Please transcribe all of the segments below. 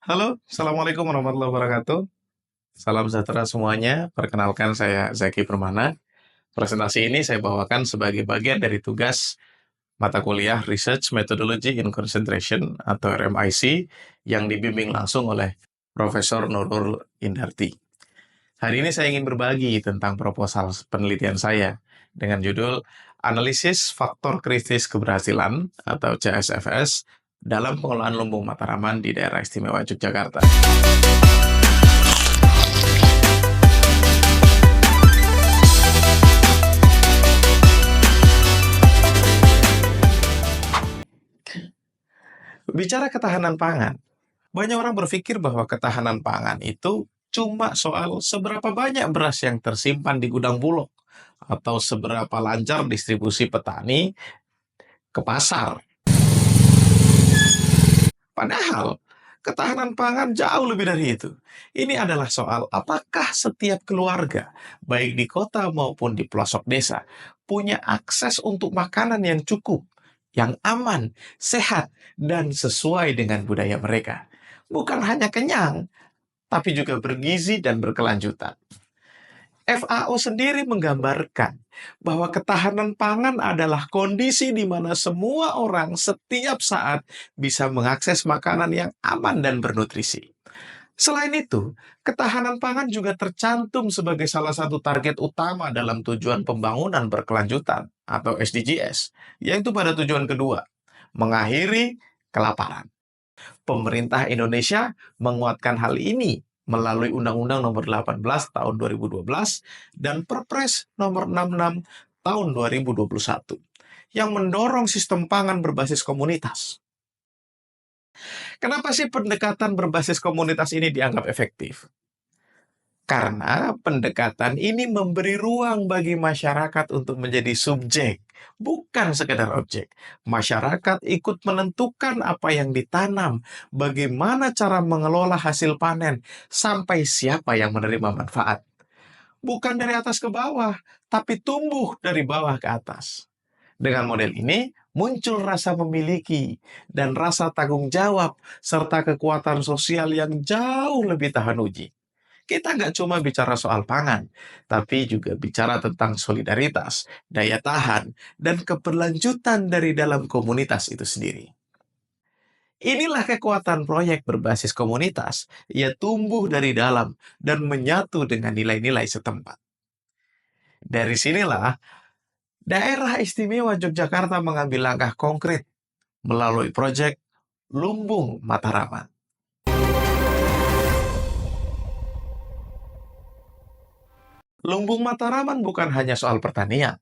Halo, Assalamualaikum warahmatullahi wabarakatuh. Salam sejahtera semuanya. Perkenalkan saya Zaki Permana. Presentasi ini saya bawakan sebagai bagian dari tugas mata kuliah Research Methodology in Concentration atau RMIC yang dibimbing langsung oleh Profesor Nurul Indarti. Hari ini saya ingin berbagi tentang proposal penelitian saya dengan judul Analisis Faktor Kritis Keberhasilan atau CSFS dalam pengelolaan lumbung Mataraman di daerah istimewa Yogyakarta. Bicara ketahanan pangan, banyak orang berpikir bahwa ketahanan pangan itu cuma soal seberapa banyak beras yang tersimpan di gudang Bulog atau seberapa lancar distribusi petani ke pasar. Padahal, ketahanan pangan jauh lebih dari itu. Ini adalah soal apakah setiap keluarga, baik di kota maupun di pelosok desa, punya akses untuk makanan yang cukup, yang aman, sehat, dan sesuai dengan budaya mereka. Bukan hanya kenyang, tapi juga bergizi dan berkelanjutan. FAO sendiri menggambarkan bahwa ketahanan pangan adalah kondisi di mana semua orang setiap saat bisa mengakses makanan yang aman dan bernutrisi. Selain itu, ketahanan pangan juga tercantum sebagai salah satu target utama dalam tujuan pembangunan berkelanjutan atau SDGs, yaitu pada tujuan kedua, mengakhiri kelaparan. Pemerintah Indonesia menguatkan hal ini melalui Undang-Undang Nomor 18 Tahun 2012 dan Perpres Nomor 66 Tahun 2021 yang mendorong sistem pangan berbasis komunitas. Kenapa sih pendekatan berbasis komunitas ini dianggap efektif? Karena pendekatan ini memberi ruang bagi masyarakat untuk menjadi subjek, bukan sekedar objek. Masyarakat ikut menentukan apa yang ditanam, bagaimana cara mengelola hasil panen, sampai siapa yang menerima manfaat. Bukan dari atas ke bawah, tapi tumbuh dari bawah ke atas. Dengan model ini, muncul rasa memiliki dan rasa tanggung jawab, serta kekuatan sosial yang jauh lebih tahan uji. Kita nggak cuma bicara soal pangan, tapi juga bicara tentang solidaritas, daya tahan, dan keberlanjutan dari dalam komunitas itu sendiri. Inilah kekuatan proyek berbasis komunitas. Ia tumbuh dari dalam dan menyatu dengan nilai-nilai setempat. Dari sinilah, daerah istimewa Yogyakarta mengambil langkah konkret melalui proyek Lumbung Mataraman. Lumbung Mataraman bukan hanya soal pertanian,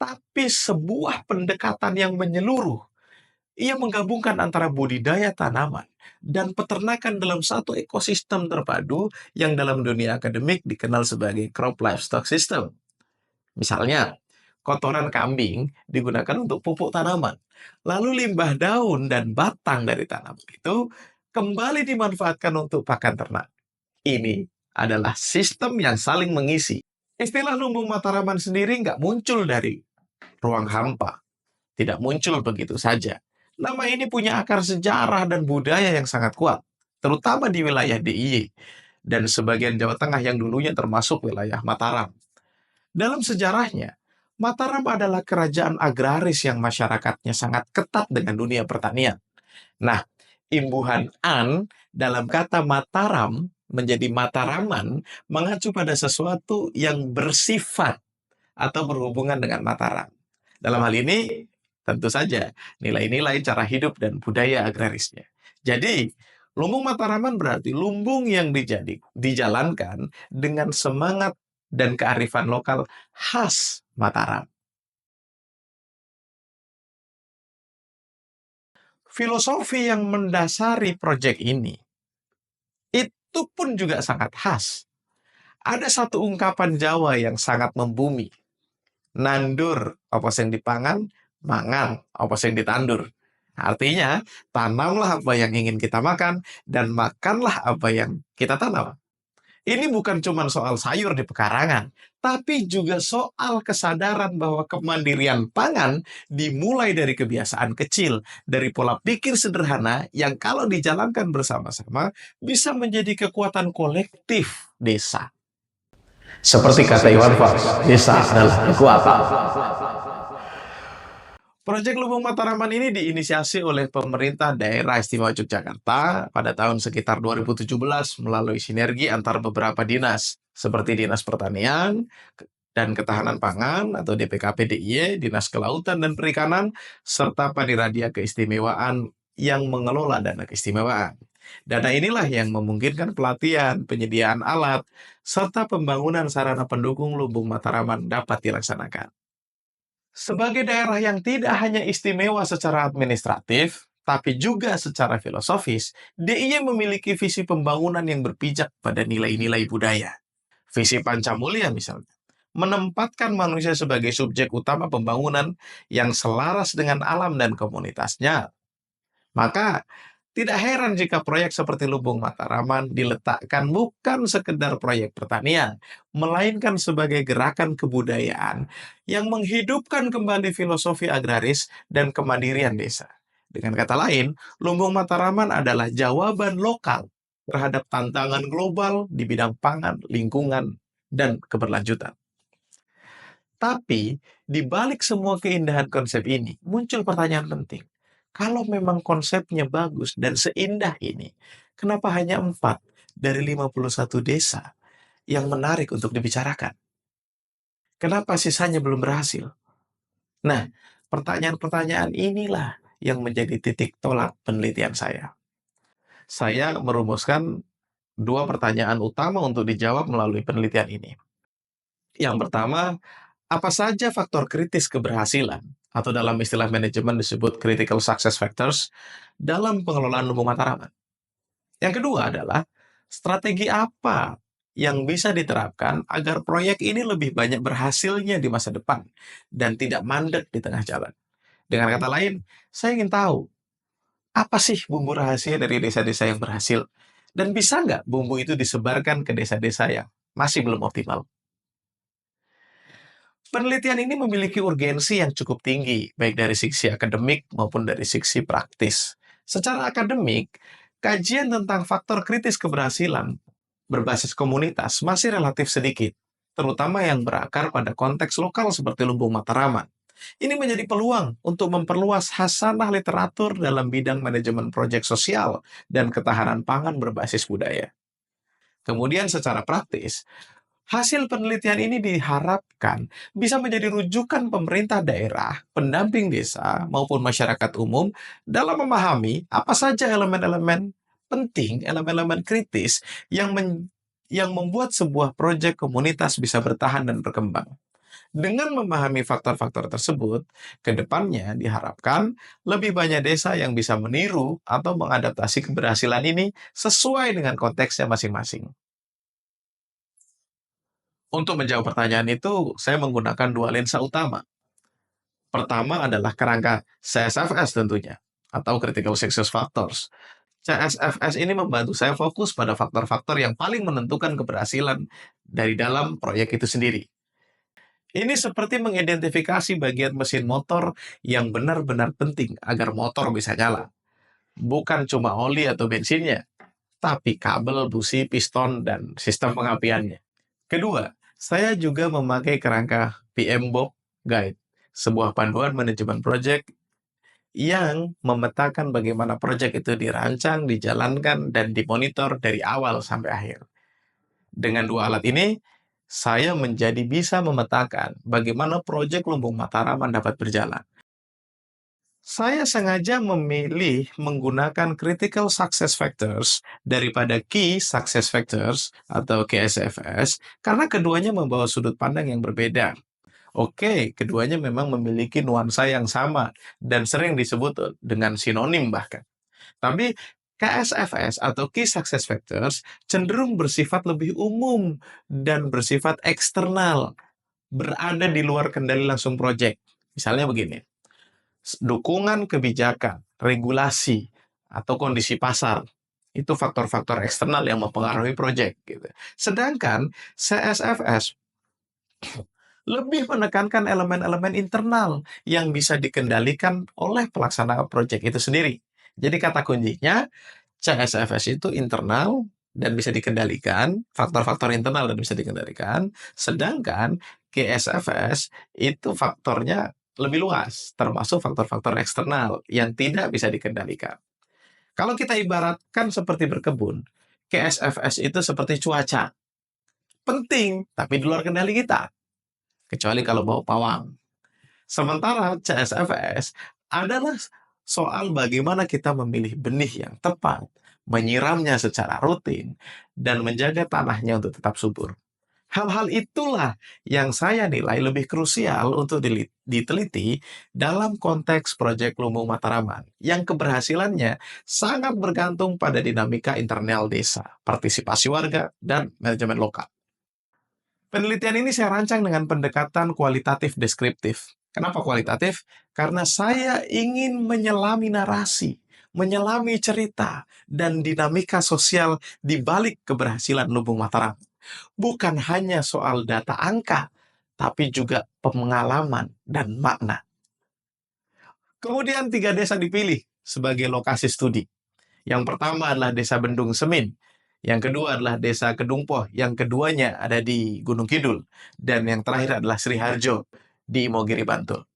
tapi sebuah pendekatan yang menyeluruh. Ia menggabungkan antara budidaya tanaman dan peternakan dalam satu ekosistem terpadu yang dalam dunia akademik dikenal sebagai crop livestock system. Misalnya, kotoran kambing digunakan untuk pupuk tanaman, lalu limbah daun dan batang dari tanaman itu kembali dimanfaatkan untuk pakan ternak. Ini adalah sistem yang saling mengisi. Istilah lumbung Mataraman sendiri nggak muncul dari ruang hampa, tidak muncul begitu saja. Nama ini punya akar sejarah dan budaya yang sangat kuat, terutama di wilayah DIY dan sebagian Jawa Tengah yang dulunya termasuk wilayah Mataram. Dalam sejarahnya, Mataram adalah kerajaan agraris yang masyarakatnya sangat ketat dengan dunia pertanian. Nah, imbuhan "an" dalam kata Mataram menjadi Mataraman mengacu pada sesuatu yang bersifat atau berhubungan dengan Mataram. Dalam hal ini, tentu saja nilai-nilai cara hidup dan budaya agrarisnya. Jadi, lumbung Mataraman berarti lumbung yang dijalankan dengan semangat dan kearifan lokal khas Mataram. Filosofi yang mendasari proyek ini itu pun juga sangat khas. Ada satu ungkapan Jawa yang sangat membumi. Nandur apa yang dipangan, mangan apa yang ditandur. Artinya, tanamlah apa yang ingin kita makan, dan makanlah apa yang kita tanam. Ini bukan cuma soal sayur di pekarangan, tapi juga soal kesadaran bahwa kemandirian pangan dimulai dari kebiasaan kecil, dari pola pikir sederhana yang kalau dijalankan bersama-sama bisa menjadi kekuatan kolektif desa. Seperti kata Iwan Fals, desa adalah kekuatan. Proyek Lubung Mataraman ini diinisiasi oleh pemerintah daerah istimewa Yogyakarta pada tahun sekitar 2017 melalui sinergi antar beberapa dinas, seperti Dinas Pertanian dan Ketahanan Pangan atau DPKP DIY, Dinas Kelautan dan Perikanan, serta Paniradia Keistimewaan yang mengelola dana keistimewaan. Dana inilah yang memungkinkan pelatihan, penyediaan alat, serta pembangunan sarana pendukung Lubung Mataraman dapat dilaksanakan. Sebagai daerah yang tidak hanya istimewa secara administratif, tapi juga secara filosofis, DIY memiliki visi pembangunan yang berpijak pada nilai-nilai budaya. Visi Pancamulya misalnya, menempatkan manusia sebagai subjek utama pembangunan yang selaras dengan alam dan komunitasnya. Maka, tidak heran jika proyek seperti Lubung Mataraman diletakkan bukan sekedar proyek pertanian, melainkan sebagai gerakan kebudayaan yang menghidupkan kembali filosofi agraris dan kemandirian desa. Dengan kata lain, Lumbung Mataraman adalah jawaban lokal terhadap tantangan global di bidang pangan, lingkungan, dan keberlanjutan. Tapi, di balik semua keindahan konsep ini, muncul pertanyaan penting. Kalau memang konsepnya bagus dan seindah ini, kenapa hanya 4 dari 51 desa yang menarik untuk dibicarakan? Kenapa sisanya belum berhasil? Nah, pertanyaan-pertanyaan inilah yang menjadi titik tolak penelitian saya. Saya merumuskan 2 pertanyaan utama untuk dijawab melalui penelitian ini. Yang pertama, apa saja faktor kritis keberhasilan atau dalam istilah manajemen disebut critical success factors dalam pengelolaan Lumbung Mataraman? Yang kedua adalah strategi apa yang bisa diterapkan agar proyek ini lebih banyak berhasilnya di masa depan dan tidak mandek di tengah jalan. Dengan kata lain, saya ingin tahu apa sih bumbu rahasia dari desa-desa yang berhasil dan bisa nggak bumbu itu disebarkan ke desa-desa yang masih belum optimal. Penelitian ini memiliki urgensi yang cukup tinggi, baik dari sisi akademik maupun dari sisi praktis. Secara akademik, kajian tentang faktor kritis keberhasilan berbasis komunitas masih relatif sedikit, terutama yang berakar pada konteks lokal seperti Lumbung Mataraman. Ini menjadi peluang untuk memperluas hasanah literatur dalam bidang manajemen proyek sosial dan ketahanan pangan berbasis budaya. Kemudian secara praktis, hasil penelitian ini diharapkan bisa menjadi rujukan pemerintah daerah, pendamping desa, maupun masyarakat umum dalam memahami apa saja elemen-elemen penting, elemen-elemen kritis yang membuat sebuah proyek komunitas bisa bertahan dan berkembang. Dengan memahami faktor-faktor tersebut, ke depannya diharapkan lebih banyak desa yang bisa meniru atau mengadaptasi keberhasilan ini sesuai dengan konteksnya masing-masing. Untuk menjawab pertanyaan itu, saya menggunakan 2 lensa utama. Pertama adalah kerangka CSFS tentunya, atau Critical Success Factors. CSFS ini membantu saya fokus pada faktor-faktor yang paling menentukan keberhasilan dari dalam proyek itu sendiri. Ini seperti mengidentifikasi bagian mesin motor yang benar-benar penting agar motor bisa nyala. Bukan cuma oli atau bensinnya, tapi kabel, busi, piston, dan sistem pengapiannya. Kedua, saya juga memakai kerangka PMBOK Guide, sebuah panduan manajemen proyek yang memetakan bagaimana proyek itu dirancang, dijalankan, dan dimonitor dari awal sampai akhir. Dengan 2 alat ini, saya menjadi bisa memetakan bagaimana proyek Lumbung Mataraman dapat berjalan. Saya sengaja memilih menggunakan Critical Success Factors daripada Key Success Factors atau KSFS karena keduanya membawa sudut pandang yang berbeda. Oke, keduanya memang memiliki nuansa yang sama dan sering disebut dengan sinonim bahkan. Tapi KSFS atau Key Success Factors cenderung bersifat lebih umum dan bersifat eksternal, berada di luar kendali langsung proyek. Misalnya begini, dukungan kebijakan, regulasi, atau kondisi pasar. Itu faktor-faktor eksternal yang mempengaruhi proyek gitu. Sedangkan CSFS lebih menekankan elemen-elemen internal yang bisa dikendalikan oleh pelaksana proyek itu sendiri. Jadi kata kuncinya, CSFS itu internal dan bisa dikendalikan, faktor-faktor internal dan bisa dikendalikan, sedangkan GSFS itu faktornya lebih luas, termasuk faktor-faktor eksternal yang tidak bisa dikendalikan. Kalau kita ibaratkan seperti berkebun, GSFS itu seperti cuaca, penting, tapi di luar kendali kita, kecuali kalau bawa pawang. Sementara CSFS adalah soal bagaimana kita memilih benih yang tepat, menyiramnya secara rutin, dan menjaga tanahnya untuk tetap subur. Hal-hal itulah yang saya nilai lebih krusial untuk diteliti dalam konteks proyek Lumbung Mataraman, yang keberhasilannya sangat bergantung pada dinamika internal desa, partisipasi warga, dan manajemen lokal. Penelitian ini saya rancang dengan pendekatan kualitatif deskriptif. Kenapa kualitatif? Karena saya ingin menyelami narasi, menyelami cerita, dan dinamika sosial di balik keberhasilan Lumbung Mataram. Bukan hanya soal data angka, tapi juga pengalaman dan makna. Kemudian 3 desa dipilih sebagai lokasi studi. Yang pertama adalah Desa Bendung Semin. Yang kedua adalah Desa Kedungpoh. Yang keduanya ada di Gunung Kidul. Dan yang terakhir adalah Sriharjo di Imogiri, Bantul.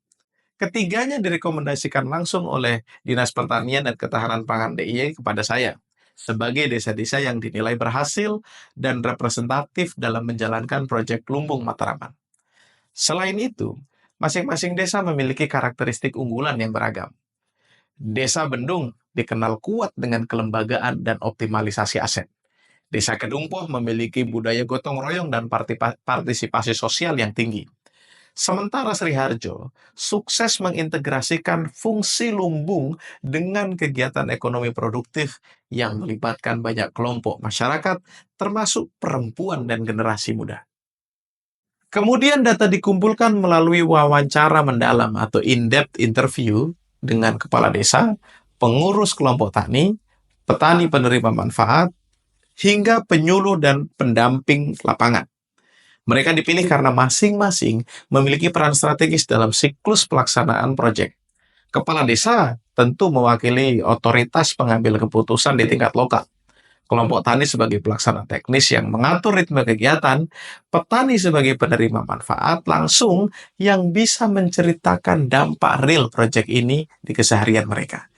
Ketiganya direkomendasikan langsung oleh Dinas Pertanian dan Ketahanan Pangan DIY kepada saya sebagai desa-desa yang dinilai berhasil dan representatif dalam menjalankan proyek Lumbung Mataraman. Selain itu, masing-masing desa memiliki karakteristik unggulan yang beragam. Desa Bendung dikenal kuat dengan kelembagaan dan optimalisasi aset. Desa Kedungpoh memiliki budaya gotong royong dan partisipasi sosial yang tinggi. Sementara Sriharjo sukses mengintegrasikan fungsi lumbung dengan kegiatan ekonomi produktif yang melibatkan banyak kelompok masyarakat, termasuk perempuan dan generasi muda. Kemudian data dikumpulkan melalui wawancara mendalam atau in-depth interview dengan kepala desa, pengurus kelompok tani, petani penerima manfaat, hingga penyuluh dan pendamping lapangan. Mereka dipilih karena masing-masing memiliki peran strategis dalam siklus pelaksanaan proyek. Kepala desa tentu mewakili otoritas pengambil keputusan di tingkat lokal. Kelompok tani sebagai pelaksana teknis yang mengatur ritme kegiatan, petani sebagai penerima manfaat langsung yang bisa menceritakan dampak real proyek ini di keseharian mereka.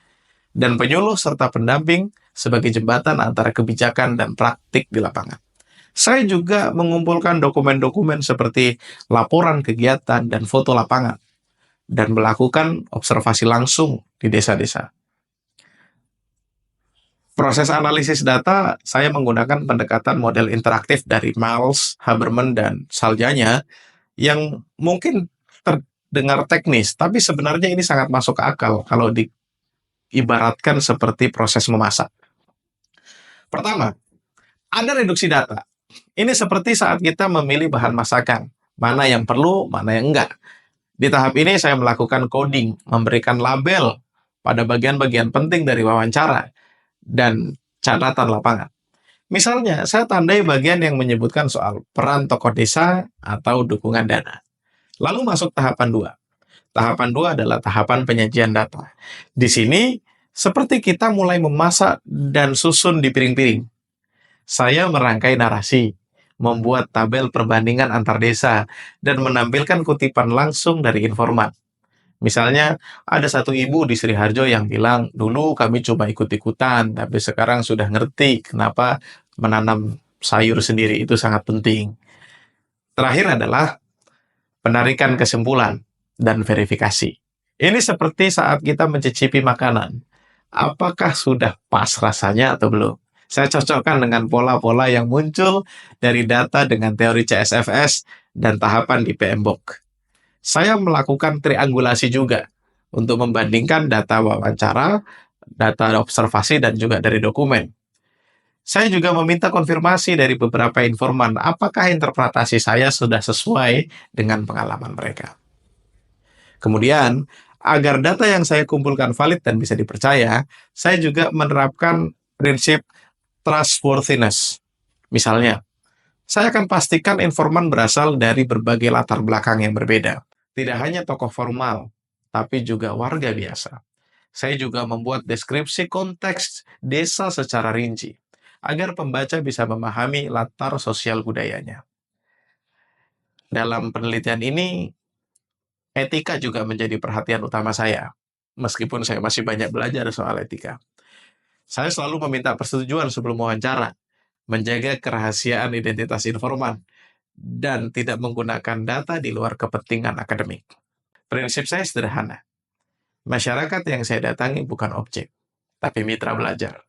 Dan penyuluh serta pendamping sebagai jembatan antara kebijakan dan praktik di lapangan. Saya juga mengumpulkan dokumen-dokumen seperti laporan kegiatan dan foto lapangan, dan melakukan observasi langsung di desa-desa. Proses analisis data, saya menggunakan pendekatan model interaktif dari Miles, Haberman, dan Saljanya, yang mungkin terdengar teknis, tapi sebenarnya ini sangat masuk akal kalau diibaratkan seperti proses memasak. Pertama, ada reduksi data. Ini seperti saat kita memilih bahan masakan, mana yang perlu, mana yang enggak. Di tahap ini saya melakukan coding, memberikan label pada bagian-bagian penting dari wawancara, dan catatan lapangan. Misalnya, saya tandai bagian yang menyebutkan soal peran tokoh desa atau dukungan dana. Lalu masuk tahapan 2. Tahapan 2 adalah tahapan penyajian data. Di sini, seperti kita mulai memasak dan susun di piring-piring. Saya merangkai narasi, membuat tabel perbandingan antar desa, dan menampilkan kutipan langsung dari informan. Misalnya, ada satu ibu di Sriharjo yang bilang, dulu kami cuma ikut-ikutan, tapi sekarang sudah ngerti kenapa menanam sayur sendiri itu sangat penting. Terakhir adalah penarikan kesimpulan dan verifikasi. Ini seperti saat kita mencicipi makanan. Apakah sudah pas rasanya atau belum? Saya cocokkan dengan pola-pola yang muncul dari data dengan teori CSFS dan tahapan di PMBOK. Saya melakukan triangulasi juga untuk membandingkan data wawancara, data observasi, dan juga dari dokumen. Saya juga meminta konfirmasi dari beberapa informan apakah interpretasi saya sudah sesuai dengan pengalaman mereka. Kemudian, agar data yang saya kumpulkan valid dan bisa dipercaya, saya juga menerapkan prinsip Trustworthiness. Misalnya, saya akan pastikan informan berasal dari berbagai latar belakang yang berbeda. Tidak hanya tokoh formal, tapi juga warga biasa. Saya juga membuat deskripsi konteks desa secara rinci, agar pembaca bisa memahami latar sosial budayanya. Dalam penelitian ini, etika juga menjadi perhatian utama saya, meskipun saya masih banyak belajar soal etika. Saya selalu meminta persetujuan sebelum wawancara, menjaga kerahasiaan identitas informan, dan tidak menggunakan data di luar kepentingan akademik. Prinsip saya sederhana. Masyarakat yang saya datangi bukan objek, tapi mitra belajar.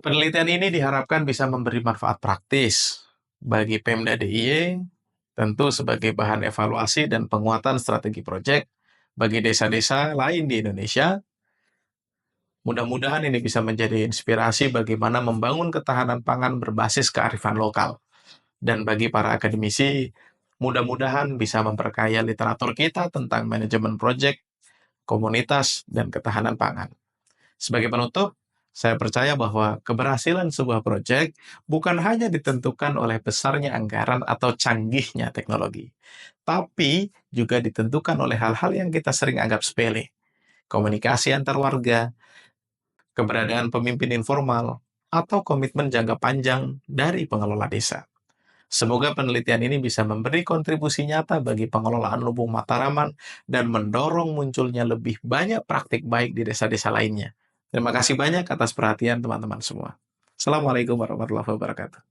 Penelitian ini diharapkan bisa memberi manfaat praktis bagi Pemda DIY, tentu sebagai bahan evaluasi dan penguatan strategi proyek bagi desa-desa lain di Indonesia. Mudah-mudahan ini bisa menjadi inspirasi bagaimana membangun ketahanan pangan berbasis kearifan lokal. Dan bagi para akademisi, mudah-mudahan bisa memperkaya literatur kita tentang manajemen proyek, komunitas, dan ketahanan pangan. Sebagai penutup, saya percaya bahwa keberhasilan sebuah proyek bukan hanya ditentukan oleh besarnya anggaran atau canggihnya teknologi, tapi juga ditentukan oleh hal-hal yang kita sering anggap sepele. Komunikasi antar warga, keberadaan pemimpin informal, atau komitmen jangka panjang dari pengelola desa. Semoga penelitian ini bisa memberi kontribusi nyata bagi pengelolaan Lumbung Mataraman dan mendorong munculnya lebih banyak praktik baik di desa-desa lainnya. Terima kasih banyak atas perhatian teman-teman semua. Assalamualaikum warahmatullahi wabarakatuh.